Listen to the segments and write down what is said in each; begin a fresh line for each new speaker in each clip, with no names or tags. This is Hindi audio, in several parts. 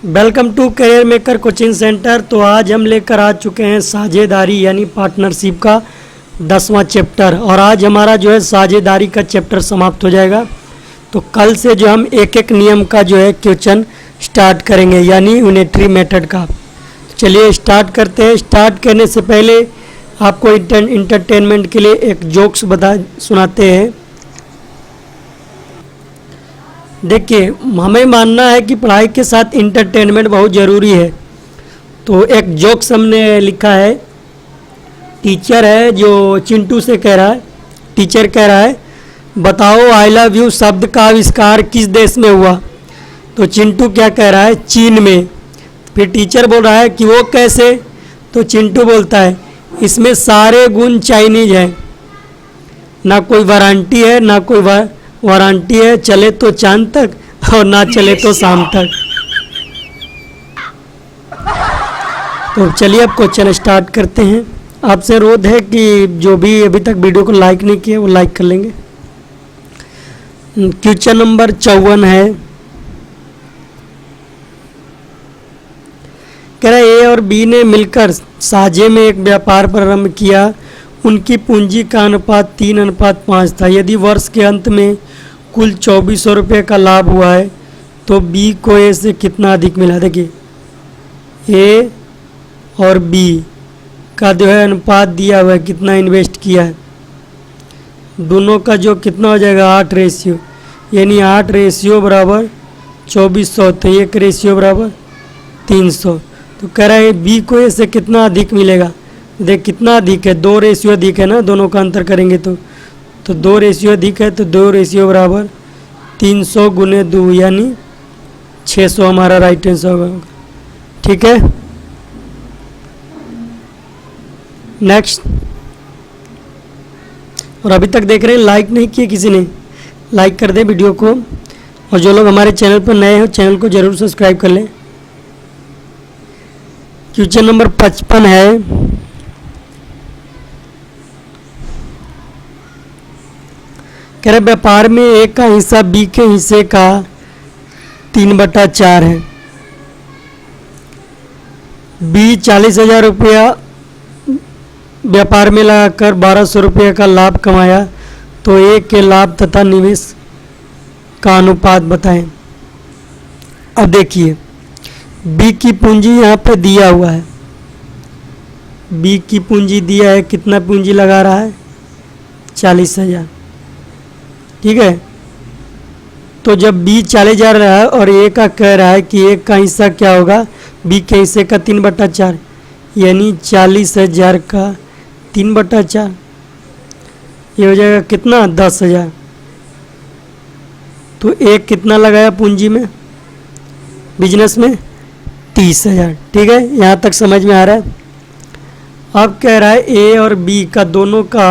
Welcome to career maker coaching centre. तो आज हम लेकर आ चुके हैं साझेदारी यानी पार्टनरशिप का 10वां चैप्टर, और आज हमारा जो है साझेदारी का चैप्टर समाप्त हो जाएगा। तो कल से जो हम एक एक नियम का जो है क्वेश्चन स्टार्ट करेंगे यानी यूनिटरी मेथड का। चलिए स्टार्ट करते हैं। स्टार्ट करने से पहले आपको इंटरटेनमेंट के लिए एक जोक्स सुनाते हैं। देखिए, हमें मानना है कि पढ़ाई के साथ इंटरटेनमेंट बहुत ज़रूरी है। तो एक जोक्स हमने लिखा है। टीचर है जो चिंटू से कह रहा है, टीचर कह रहा है बताओ आई लव यू शब्द का आविष्कार किस देश में हुआ। तो चिंटू क्या कह रहा है, चीन में। फिर टीचर बोल रहा है कि वो कैसे। तो चिंटू बोलता है इसमें सारे गुण चाइनीज हैं, ना कोई वारंटी है ना कोई वारंटी है, चले तो चांद तक और ना चले तो शाम तक। तो चलिए अब क्वेश्चन स्टार्ट करते हैं। आपसे अनुरोध है कि जो भी अभी तक वीडियो को लाइक नहीं किया वो लाइक कर लेंगे। क्वेश्चन नंबर 54 है। कह रहा ए और बी ने मिलकर साझे में एक व्यापार प्रारंभ किया। उनकी पूंजी का अनुपात 3:5 था। यदि वर्ष के अंत में कुल 2400 रुपये का लाभ हुआ है तो बी को ए से कितना अधिक मिला। देखिए, ए और बी का जो है अनुपात दिया हुआ है, कितना इन्वेस्ट किया है। दोनों का जो कितना हो जाएगा 8 रेशियो, यानी 8 रेशियो बराबर 2400, तो 1 रेशियो बराबर 300। तो कह रहा है बी को ए से कितना अधिक मिलेगा। देख कितना अधिक है, 2 रेशियो अधिक है ना, दोनों का अंतर करेंगे तो 2 रेशियो अधिक है। तो 2 रेशियो बराबर 300 गुने 2 यानी 600 हमारा राइट आंसर होगा। ठीक है, नेक्स्ट। और अभी तक देख रहे हैं लाइक नहीं किए किसी ने, लाइक कर दे वीडियो को। और जो लोग हमारे चैनल पर नए हो चैनल को जरूर सब्सक्राइब कर लें। क्वेश्चन नंबर 55 है। कह रहे व्यापार में ए का हिस्सा बी के हिस्से का 3/4 है। बी 40,000 रुपया व्यापार में लगाकर 1200 रुपये का लाभ कमाया, तो ए के लाभ तथा निवेश का अनुपात बताएं। अब देखिए, बी की पूंजी यहाँ पे दिया हुआ है। बी की पूंजी दिया है, कितना पूंजी लगा रहा है 40,000। ठीक है, तो जब बी 40,000 रहा है और ए का कह रहा है कि ए का हिस्सा क्या होगा, बी के हिस्से का 3/4 यानी 40,000 का 3/4 ये हो जाएगा कितना 10,000। तो ए कितना लगाया पूंजी में बिजनेस में 30,000। ठीक है, यहाँ तक समझ में आ रहा है। अब कह रहा है ए और बी का दोनों का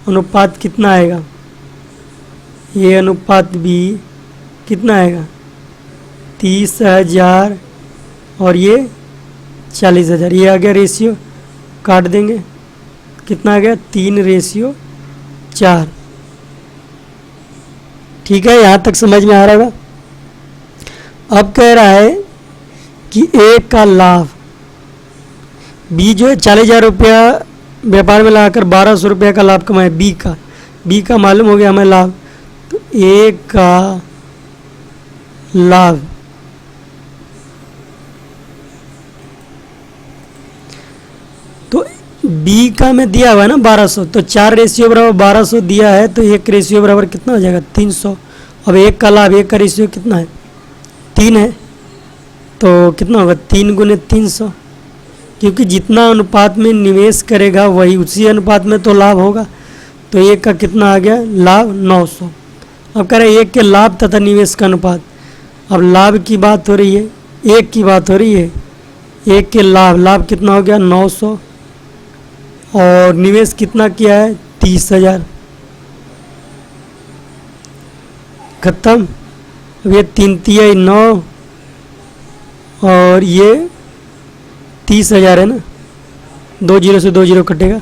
अनुपात कितना आएगा। ये अनुपात बी कितना आएगा 30,000 और ये 40,000। ये आ गया रेशियो, काट देंगे, कितना आ गया 3:4। ठीक है, यहाँ तक समझ में आ रहा होगा। अब कह रहा है कि ए का लाभ, बी जो है 40,000 रुपया व्यापार में लगाकर 1200 रुपये का लाभ कमाए। बी का मालूम हो गया हमें लाभ, तो ए का लाभ तो बी का में दिया हुआ है ना 1200, तो 4 रेशियो बराबर 1200 दिया है, तो 1 रेशियो बराबर कितना हो जाएगा 300। अब एक का लाभ, एक का रेशियो कितना है 3 है, तो कितना होगा 3 गुने 300, क्योंकि जितना अनुपात में निवेश करेगा वही उसी अनुपात में तो लाभ होगा। तो एक का कितना आ गया लाभ 900। अब कह रहे हैं एक के लाभ तथा निवेश का अनुपात। अब लाभ की बात हो रही है, एक की बात हो रही है। एक के लाभ कितना हो गया 900 और निवेश कितना किया है 30,000। खत्म। अब ये 3×3 9 और ये 30,000 है ना, 2 0 से 2 0 कटेगा,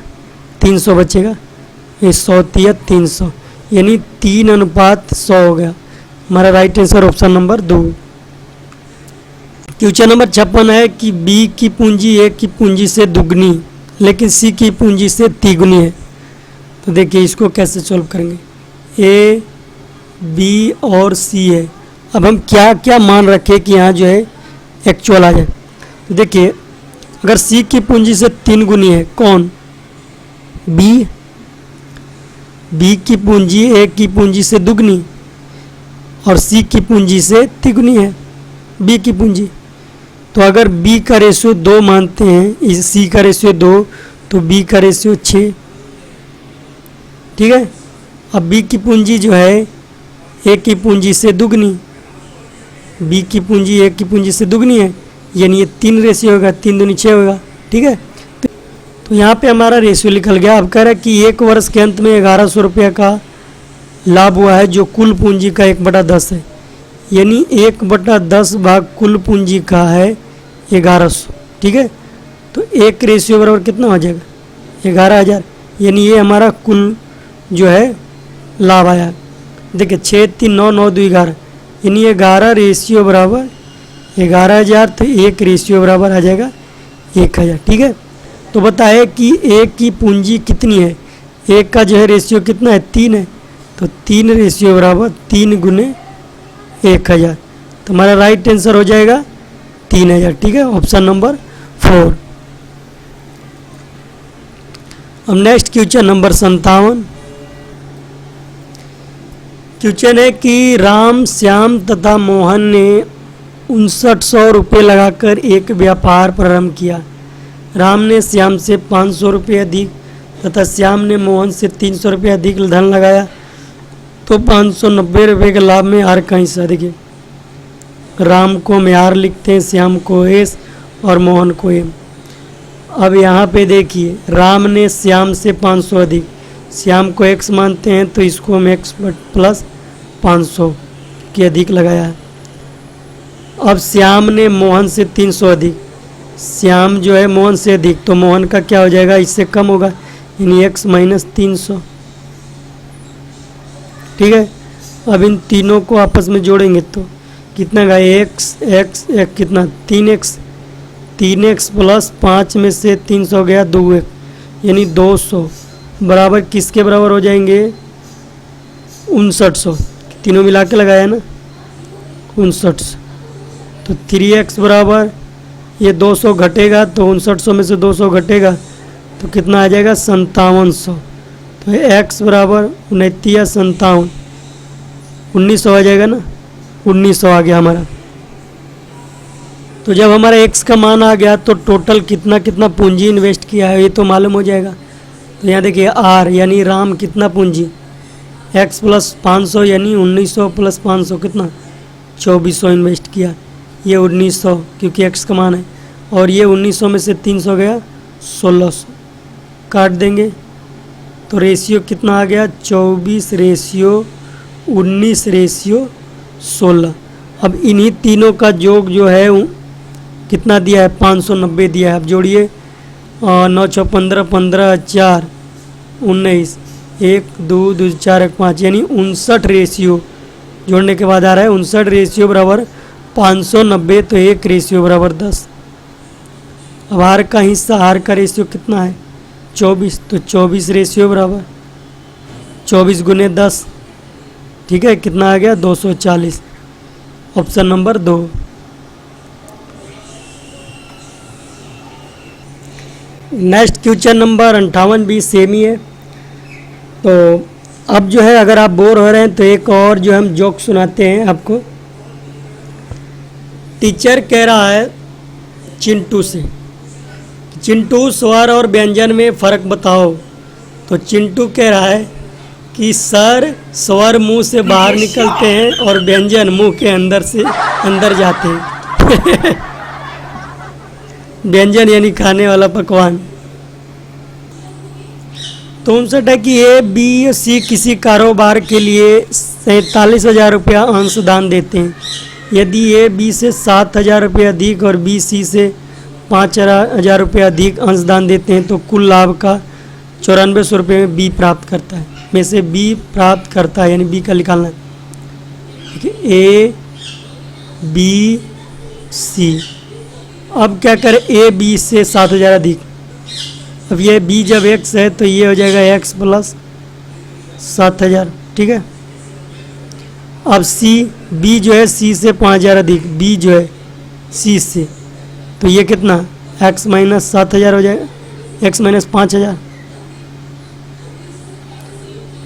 300 बचेगा। ये 100 300 यानी 3:100 हो गया। हमारा right answer option number 2। Question number 56 है कि बी की पूंजी ए की पूंजी से दुगनी लेकिन सी की पूंजी से तिगुनी है। तो देखिए इसको कैसे सॉल्व करेंगे। ए बी और सी है, अब हम क्या क्या मान रखें कि यहाँ जो है एक्चुअल आ जाए। तो देखिए अगर सी की पूंजी से 3 गुनी है कौन, बी की पूंजी ए की पूंजी से दुगनी और सी की पूंजी से तिगुनी है बी की पूंजी। तो अगर बी का रेशियो 2 मानते हैं, इस सी का रेशियो 2 तो बी का रेशियो 6। ठीक है, अब बी की पूंजी जो है ए की पूंजी से दुगनी, बी की पूंजी ए की पूंजी से दुगनी है, यानी ये 3 रेशियो होगा, 3 दूनी 6 होगा। ठीक है, तो यहाँ पे हमारा रेशियो निकल गया। अब कह रहा है कि 1 वर्ष के अंत में 1100 रुपये का लाभ हुआ है जो कुल पूंजी का 1/10 है, यानी 1/10 भाग कुल पूंजी का है 1100। ठीक है, तो 1 रेशियो बराबर कितना हो जाएगा 11,000, यानी ये हमारा कुल जो है लाभ आया। देखिए 6 3 9 9 2 11, यानी 11 रेशियो बराबर 11,000, तो 1 रेशियो बराबर आ जाएगा 1,000। ठीक है, तो बताए कि एक की पूंजी कितनी है, एक का जो है रेशियो कितना है 3 है, तो 3 रेशियो बराबर 3 गुने 1,000, तो हमारा राइट आंसर हो जाएगा 3,000। ठीक है, ऑप्शन नंबर 4। अब नेक्स्ट क्वेश्चन नंबर 57। क्वेश्चन है कि राम, श्याम तथा मोहन ने 5900 रुपये लगाकर एक व्यापार प्रारंभ किया। राम ने श्याम से 500 रुपये अधिक तथा श्याम ने मोहन से 300 रुपये अधिक धन लगाया, तो 590 रुपये के लाभ में आर का हिस्सा। देखिए राम को हम आर लिखते हैं, श्याम को एस और मोहन को एम। अब यहाँ पे देखिए राम ने श्याम से 500 अधिक, श्याम को एक्स मानते हैं तो इसको हम एक्स प्लस 500 के अधिक लगाया है। अब श्याम ने मोहन से 300 अधिक, श्याम जो है मोहन से अधिक, तो मोहन का क्या हो जाएगा इससे कम होगा, यानी एक्स माइनस 300। ठीक है, अब इन तीनों को आपस में जोड़ेंगे तो कितना का एक्स एक्स एक कितना 3x, 3x प्लस 5 में से 300 गया 2x, यानी 200 बराबर किसके बराबर हो जाएंगे 5900, तीनों मिला के लगाया ना 5900, तो 3x बराबर ये 200 घटेगा तो 5900 में से 200 घटेगा तो कितना आ जाएगा 5700, तो x बराबर 29 या 57 1900 आ जाएगा ना, 1900 आ गया हमारा। तो जब हमारा x का मान आ गया तो टोटल कितना कितना पूंजी इन्वेस्ट किया है ये तो मालूम हो जाएगा। तो यहाँ देखिए r यानी राम कितना पूंजी x प्लस 500 यानी 1900 प्लस 500 कितना 2400 इन्वेस्ट किया, ये 1900 क्योंकि x का मान है, और ये 1900 में से 300 गया 1600, काट देंगे तो रेशियो कितना आ गया 24 रेशियो 19 रेशियो 16। अब इन्हीं तीनों का योग जो है कितना दिया है 590 दिया है। अब जोड़िए 9 6 15 15 4 19 1 2 2 4 1 5, यानी 59 रेशियो जोड़ने के बाद आ रहा है 59 रेशियो बराबर 590, तो 1 रेशियो बराबर 10। अब आर का हिस्सा, आर का रेशियो कितना है 24, तो 24 रेशियो बराबर 24 गुने 10। ठीक है, कितना आ गया 240, option number 2। Next question number 58 भी सेम ही है। तो अब जो है अगर आप बोर हो रहे हैं तो एक और जो हम जोक सुनाते हैं आपको। टीचर कह रहा है चिंटू से, चिंटू स्वर और व्यंजन में फ़र्क बताओ। तो चिंटू कह रहा है कि सर स्वर मुंह से बाहर निकलते हैं और व्यंजन मुंह के अंदर से अंदर जाते हैं। व्यंजन यानी खाने वाला पकवान। तो 59 है कि ए बी सी किसी कारोबार के लिए 47,000 रुपया अंशदान देते हैं। यदि ए बी से 7,000 रुपये अधिक और बी सी से 5,000 रुपये अधिक अंशदान देते हैं तो कुल लाभ का 9400 रुपये में बी प्राप्त करता है, में से बी प्राप्त करता है, यानी बी का निकालना है। ठीक है, ए बी सी। अब क्या करें, ए बी से 7,000 अधिक। अब ये बी जब एक्स है तो ये हो जाएगा एक्स प्लस 7,000, ठीक है। अब सी, बी जो है सी से 5,000 अधिक, बी जो है सी से, तो ये कितना, एक्स माइनस 7,000 हो जाएगा, एक्स माइनस 5,000।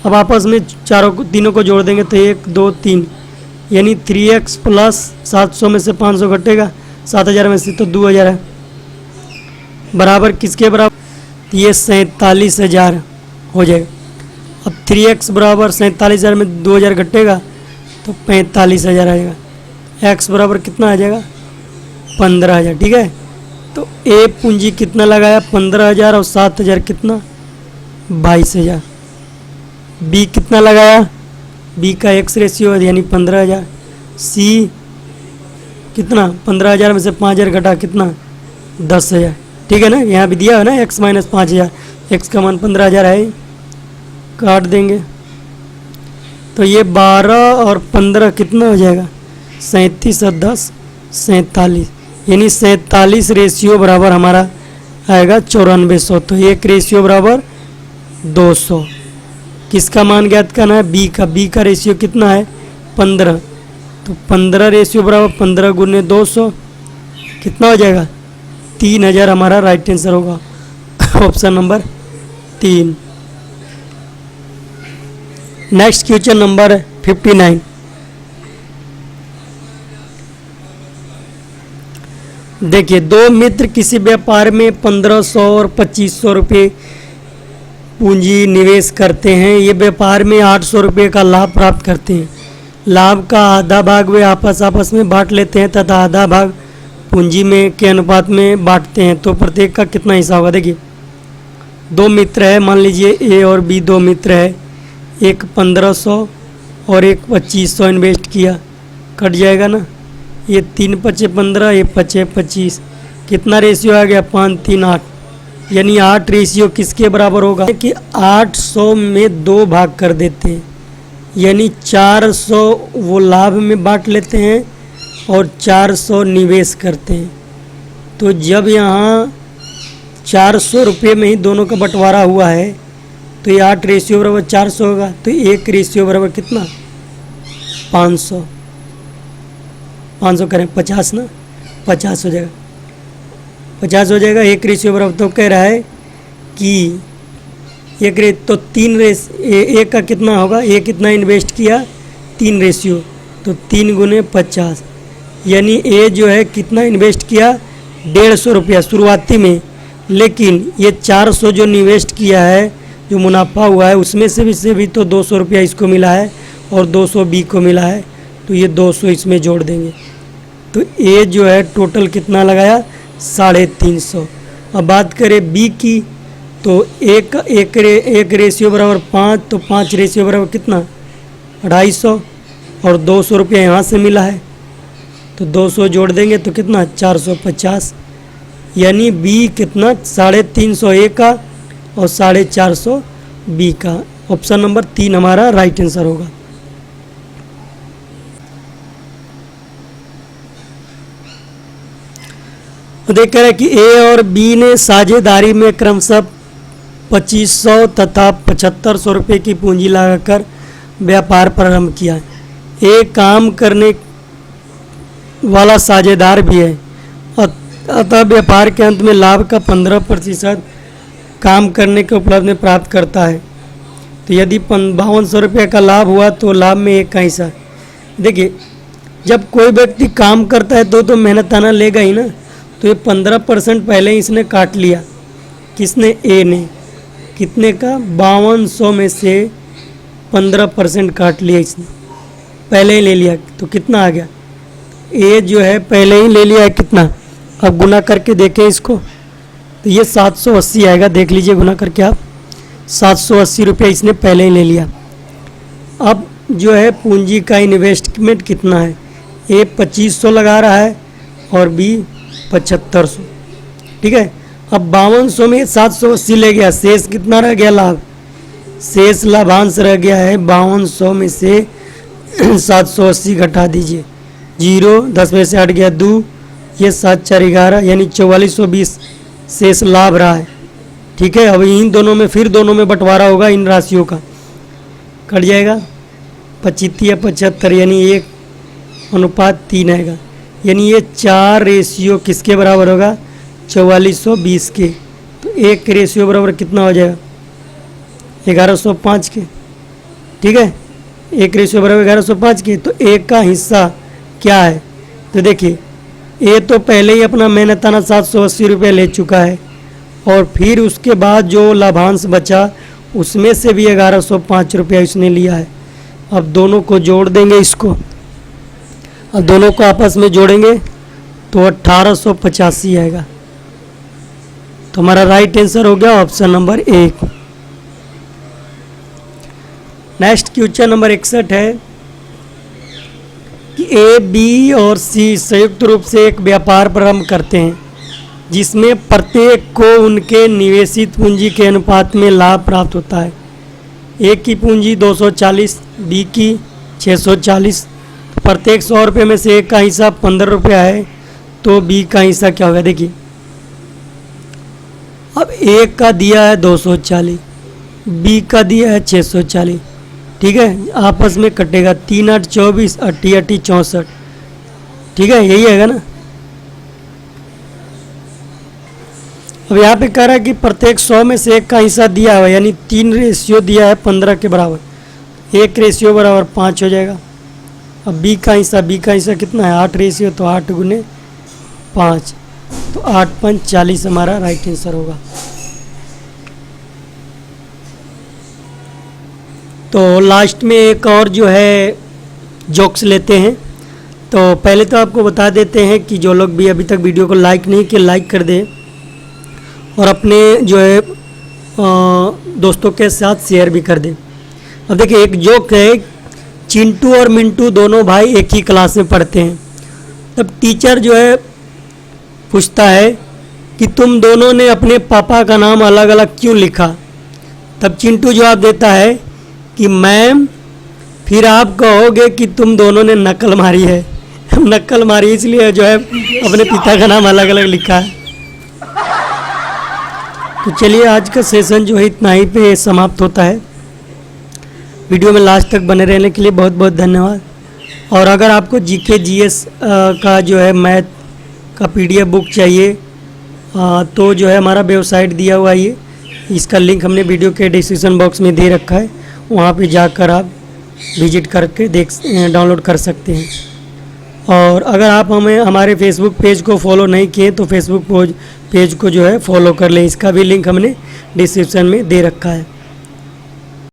अब आपस में तीनों को जोड़ देंगे तो 1 2 3, यानी 3x प्लस 700 में से 500 घटेगा, 7,000 में से तो 2,000 है, बराबर किसके बराबर, ये 47,000 हो जाएगा। अब 3x बराबर 47,000 में 2,000 घटेगा तो 45,000 आ जाएगा। x बराबर कितना आ जाएगा, 15,000, ठीक है। तो ए पूंजी कितना लगाया, 15,000, और 7,000 कितना, 22,000। बी कितना लगाया, बी का एक्स रेशियो है यानी 15,000। सी कितना, 15,000 में से 5,000 घटा कितना, 10,000, ठीक है ना। यहाँ भी दिया है ना एक्स माइनस 5,000, एक्स का मान 15,000 है, काट देंगे तो ये 12 और 15 कितना हो जाएगा, 37 और 10 47, यानी 47 रेशियो बराबर हमारा आएगा 9400। तो एक रेशियो बराबर 200। किसका मान ज्ञात करना है, बी का। बी का रेशियो कितना है, 15, तो 15 रेशियो बराबर 15 गुने 200 कितना हो जाएगा, 3,000 हमारा राइट आंसर होगा, option number 3। Next question number 59। देखिए, दो मित्र किसी व्यापार में 1,500 और 2,500 रुपये पूंजी निवेश करते हैं। ये व्यापार में 800 रुपये का लाभ प्राप्त करते हैं। लाभ का आधा भाग वे आपस में बांट लेते हैं तथा आधा भाग पूंजी में के अनुपात में बांटते हैं। तो प्रत्येक का कितना हिस्सा होगा। देखिए, दो मित्र है, मान लीजिए ए और बी दो मित्र है, एक 1,500 और एक 2,500 इन्वेस्ट किया, कट जाएगा ना। ये 3 पचे 15, ये 5 25, कितना रेशियो आ गया, 5 3 8, यानी 8 रेशियो किसके बराबर होगा कि 800 में 2 भाग कर देते हैं, यानी 400 वो लाभ में बांट लेते हैं और 400 निवेश करते हैं। तो जब यहाँ 400 रुपये में ही दोनों का बंटवारा हुआ है तो ये 8 रेशियो बराबर 400 होगा। तो एक रेशियो बराबर कितना, 500, 500 करें 50 ना, 50 हो जाएगा, 50 हो जाएगा। एक रेशियो बराबर तो कह रहा है कि तो 3 एक का कितना होगा, एक कितना इन्वेस्ट किया, 3 रेशियो, तो 3 गुने 50, यानी ए जो है कितना इन्वेस्ट किया, 150 रुपया शुरुआती में, लेकिन ये 400 जो इन्वेस्ट किया है, जो मुनाफा हुआ है, उसमें से भी तो 200 रुपया इसको मिला है और 200 बी को मिला है, तो ये 200 इसमें जोड़ देंगे। तो ए जो है टोटल कितना लगाया, 350। अब बात करें बी की, तो एक रेशियो बराबर 5, तो 5 रेशियो बराबर कितना, 250, और 200 रुपया यहाँ से मिला है, तो 200 जोड़ देंगे तो कितना, 450, यानी बी कितना, 350 ए का और 450 बी का। ऑप्शन नंबर 3 हमारा राइट आंसर होगा। देख रहे हैं कि ए और बी ने साझेदारी में क्रमशः 2,500 तथा 7,500 रुपये की पूंजी लगाकर व्यापार प्रारंभ किया। ए काम करने वाला साझेदार भी है, अतः व्यापार के अंत में लाभ का 15% काम करने के उपलब्ध में प्राप्त करता है। तो यदि 5,200 रुपये का लाभ हुआ तो लाभ में एक का हिस्सा। देखिए, जब कोई व्यक्ति काम करता है तो मेहनताना लेगा ही ना, तो ये 15% पहले ही इसने काट लिया, किसने, ए ने, कितने का, 5,200 में से 15% काट लिया इसने, पहले ही ले लिया, तो कितना आ गया, ए जो है पहले ही ले लिया है कितना। अब गुना करके देखें इसको, तो ये 780 आएगा, देख लीजिए गुना करके आप, 780 रुपये इसने पहले ही ले लिया। अब जो है पूंजी का इन्वेस्टमेंट कितना है, ए 2,500 लगा रहा है और बी 7,500, ठीक है। अब 5,200 में 780 ले गया, शेष कितना रह गया, लाभ, शेष लाभांश रह गया है 5,200 में से 780 घटा दीजिए, 0, 10 में से हट गया 2, ये 7 4 11 यानी 4420 शेष लाभ रहा है। ठीक है, अब इन दोनों में फिर दोनों में बंटवारा होगा इन राशियों का, कट जाएगा 25 या 75 यानी 1:3 आएगा। यानी ये 4 रेशियो किसके बराबर होगा? 4420 के। तो 1 रेशियो बराबर कितना हो जाएगा? 1105 के। ठीक है, 1 रेशियो बराबर 1105 के। तो 1 का हिस्सा क्या है? तो देखिए ये तो पहले ही अपना मेहनताना 780 रुपये ले चुका है, और फिर उसके बाद जो लाभांश बचा उसमें से भी 1105 रुपया इसने लिया है। अब दोनों को जोड़ देंगे, इसको अब दोनों को आपस में जोड़ेंगे तो 1885 आएगा। तो हमारा राइट आंसर हो गया option number 1। Next question number 61 है कि ए, बी और सी संयुक्त रूप से एक व्यापार प्रारंभ करते हैं जिसमें प्रत्येक को उनके निवेशित पूंजी के अनुपात में लाभ प्राप्त होता है। ए की पूंजी 240, बी की 640। प्रत्येक 100 रुपये में से ए का हिस्सा 15 रुपया है, तो बी का हिस्सा क्या होगा? देखिए अब ए का दिया है 240, बी का दिया है 640। ठीक है, आपस में कटेगा 3 8 24, 8 8 64। ठीक है, यही आएगा ना। अब यहाँ पे कह रहा है कि प्रत्येक 100 में से 1 का हिस्सा दिया हुआ, यानी 3 रेशियो दिया है 15 के बराबर, 1 रेशियो बराबर 5 हो जाएगा। अब बी का हिस्सा कितना है? 8 रेशियो, तो 8 गुने 5, तो 8 5 40 हमारा राइट आंसर होगा। तो लास्ट में एक और जो है जोक्स लेते हैं। तो पहले तो आपको बता देते हैं कि जो लोग भी अभी तक वीडियो को लाइक नहीं किए, लाइक कर दें और अपने जो है दोस्तों के साथ शेयर भी कर दें। अब देखिए एक जोक है, चिंटू और मिंटू दोनों भाई एक ही क्लास में पढ़ते हैं। तब टीचर जो है पूछता है कि तुम दोनों ने अपने पापा का नाम अलग अलग क्यों लिखा? तब चिंटू जवाब देता है कि मैम फिर आप कहोगे कि तुम दोनों ने नकल मारी है। नकल मारी इसलिए जो है अपने पिता का नाम अलग अलग लिखा है। तो चलिए आज का सेशन जो है इतना ही पे समाप्त होता है। वीडियो में लास्ट तक बने रहने के लिए बहुत बहुत धन्यवाद। और अगर आपको जीके जीएस का जो है मैथ का पीडीएफ बुक चाहिए तो जो है हमारा वेबसाइट दिया हुआ है, ये इसका लिंक हमने वीडियो के डिस्क्रिप्शन बॉक्स में दे रखा है, वहाँ पे जाकर आप विजिट करके डाउनलोड कर सकते हैं। और अगर आप हमें हमारे फेसबुक पेज को फॉलो नहीं किए तो फेसबुक पेज को जो है फॉलो कर लें, इसका भी लिंक हमने डिस्क्रिप्शन में दे रखा है।